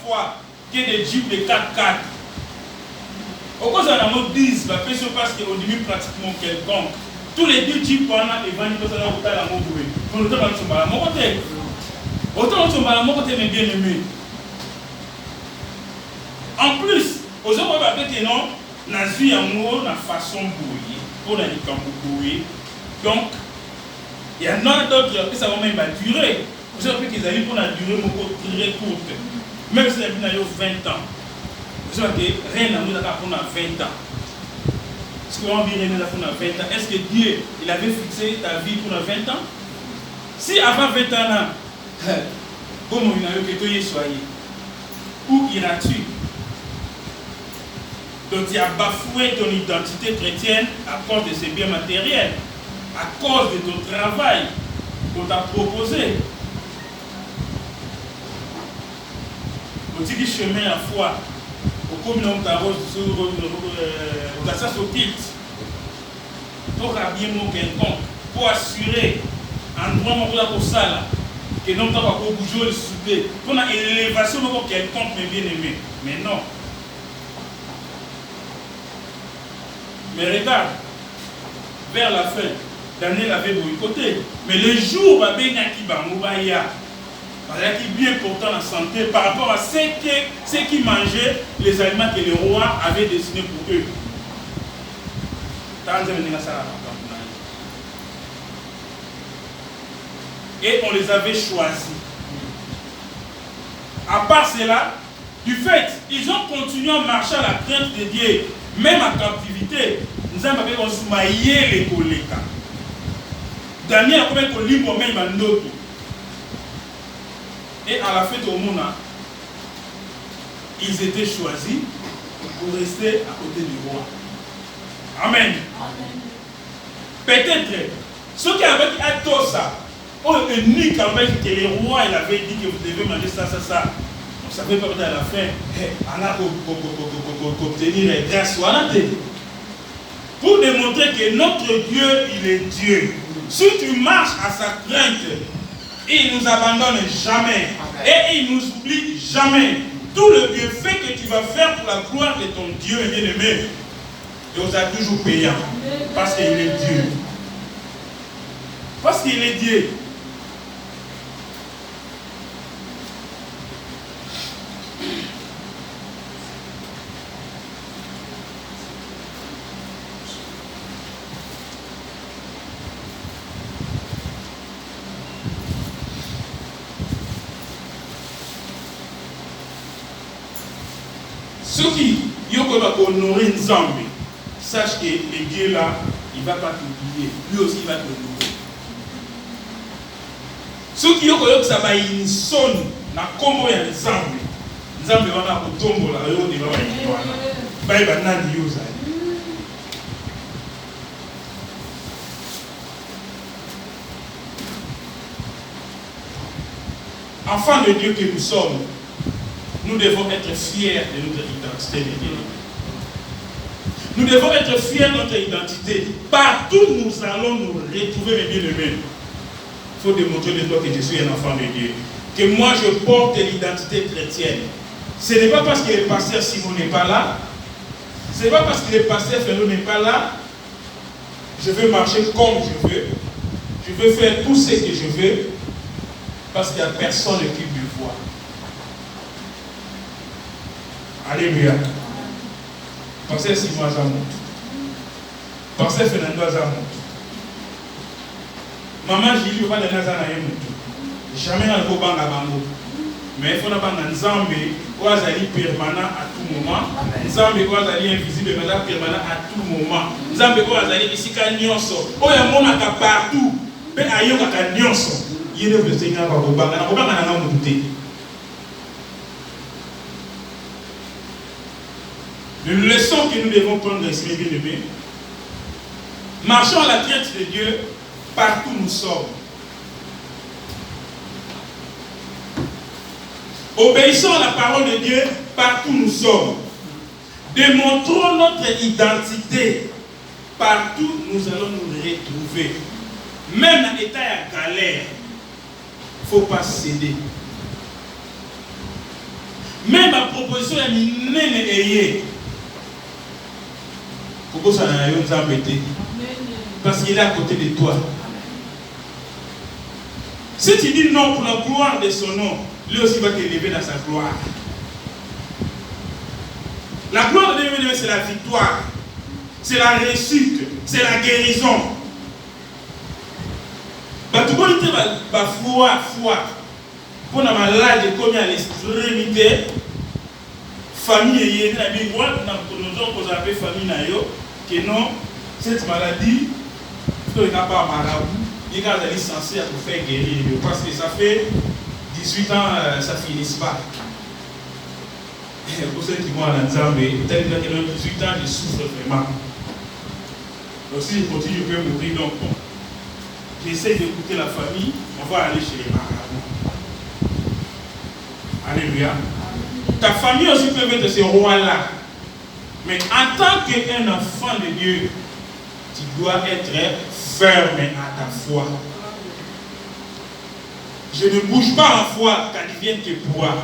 parfois que des jeeps de 4x4. Au cause de la mode 10, parce qu'on diminue pratiquement quelconque. Tous les deux jeeps qu'on a, ils vendent la mode bouée. Pour le temps, on sont à mon côté. Autant on sont à mon côté, mais bien aimé. En plus, aux autres, on va dire que non, Nazi amour, la façon bouée, pour la bouée. Donc, il y en a d'autres qui ça va même durer. Vous savez qu'ils arrivent pour la durée très courte. Même si elle a 20 ans. Vous savez que rien n'a pas pour 20 ans. Ce qu'on dit rien n'a pour 20 ans. Est-ce que Dieu, il avait fixé ta vie pour 20 ans? Si avant 20 ans, comment il n'a eu que tu y soyez? Où iras-tu? Donc tu as bafoué ton identité chrétienne à cause de ces biens matériels, à cause de ton travail qu'on t'a proposé. On dit que chemin à foi, au commun d'arrose sur ça au titre, pour rhabiller mon quelconque, pour assurer un droit pour ça, que non pas pour bouger le souper, pour une élévation de quelconque, mais bien aimé. Mais non. Mais regarde, vers la fin, Daniel avait boycotté. Mais le jour où il y a qui bien portant la santé par rapport à ce qui mangeaient les aliments que les rois avaient destinés pour eux. Et on les avait choisis. À part cela, du fait, ils ont continué à marcher à la crainte de Dieu, même en captivité. Nous avons soumaillé les collègues. Daniel a combien de livres même en autre. Et à la fête au monde, ils étaient choisis pour rester à côté du roi. Amen. Peut-être, ceux qui avaient dit tout ça, on est unique en fait que le roi il avait dit que vous devez manger ça. On ne savait pas à la fin, on a obtenir grâce à la tête. Pour démontrer que notre Dieu, il est Dieu. Si tu marches à sa crainte, il ne nous abandonne jamais. Et il ne nous oublie jamais. Tout le bienfait que tu vas faire pour la gloire de ton Dieu bien-aimé, il vous a toujours payant. Parce qu'il est Dieu. Parce qu'il est Dieu. Ceux qui ont honoré Nzambe, sache que le Dieu là, il ne va pas t'oublier. Lui aussi, il va t'honorer. Ceux qui ont dit que ça va une sonne, na kombo ya Nzambe. Nzambe wana kotombola yo de baba yi wana. Bai ba nani yo za. Enfants de Dieu que nous sommes, nous devons être fiers de notre identité de Dieu. Nous devons être fiers de notre identité. Partout où nous allons nous retrouver, mes bien-aimés. Il faut démontrer de toi que je suis un enfant de Dieu. Que moi je porte l'identité chrétienne. Ce n'est pas parce que le pasteur Simon n'est pas là. Ce n'est pas parce que le pasteur Ferro n'est pas là. Je veux marcher comme je veux. Je veux faire tout ce que je veux. Parce qu'il n'y a personne qui me voit. Alléluia. Pasteur Simon Azamout. Pasteur Fernando Azamout. Maman Julie va donner Azana Yemout. Jamais dans le Kobanga Bango. Mais il faut avoir un Nzambe ou azali permanent à tout moment. Nzambe ou azali invisible mais permanent à tout moment. Nzambe ou azali ici ka nyonso. Oya mona ka partout. Pe ayoka ka nyonso. Yene le Seigneur va Kobanga. Na Kobanga na muté. Une leçon que nous devons prendre ici, mes bien-aimés. Marchons à la tête de Dieu partout où nous sommes. Obéissons à la parole de Dieu partout où nous sommes. Démontrons notre identité partout où nous allons nous retrouver. Même dans l'état de galère, il ne faut pas céder. Même proposition ya minene eye. Pourquoi ça n'a rien embêté? Parce qu'il est à côté de toi. Si tu dis non pour la gloire de son nom, lui aussi va t'élever dans sa gloire. La gloire de Dieu, c'est la victoire, c'est la réussite, c'est la guérison. Tout le monde a foi. Pour la maladie, comme à l'extrémité, famille est là, mais moi, nous avons famille, que non, cette maladie, il n'y a pas marabout, il y a des licenciés pour faire guérir. Parce que ça fait 18 ans, ça ne finit pas. Pour ceux qui vont à l'ensemble, peut-être que 18 ans, je souffre vraiment. Donc si je continue, je peux mourir. Donc, bon, j'essaie d'écouter la famille, on va aller chez les marabouts. Alléluia. Ta famille aussi peut être ce roi-là. Mais en tant qu'un enfant de Dieu, tu dois être ferme à ta foi. Je ne bouge pas en foi quand il vient te pouvoir.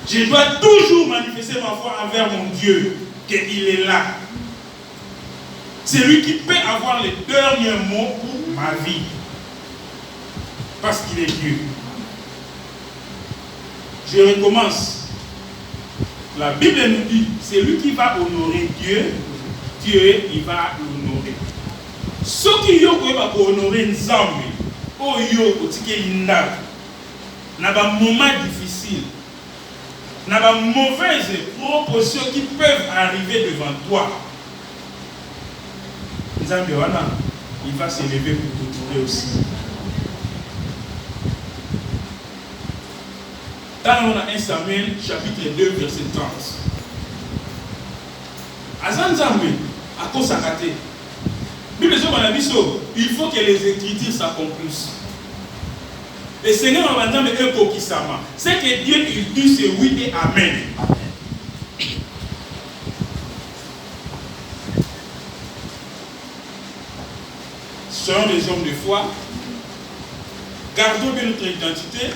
Je dois toujours manifester ma foi envers mon Dieu, qu'il est là. C'est lui qui peut avoir les derniers mots pour ma vie. Parce qu'il est Dieu. Je recommence. La Bible nous dit, c'est lui qui va honorer Dieu, Dieu il va l'honorer. Ce qui va honorer Nzambe, n'a pas moment difficile, n'a pas mauvaises propositions qui peuvent arriver devant toi. Nzambe il va s'élever pour t'honorer aussi. Dans 1 Samuel chapitre 2 verset 30. Azan Nzambe à cause de sa il faut que les écritures s'accomplissent. Le Seigneur m'a dit c'est que Dieu il dit c'est oui et amen. Soyons des hommes de foi. Gardons bien notre identité.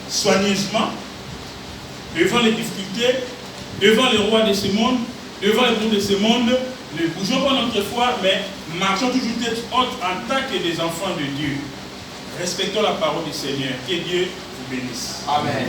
Soigneusement. Devant les difficultés. Devant les rois de ce monde. Devant les mondes de ce monde. Ne bougeons pas notre foi, mais marchons toujours tête haute en tant que des enfants de Dieu. Respectons la parole du Seigneur. Que Dieu vous bénisse. Amen.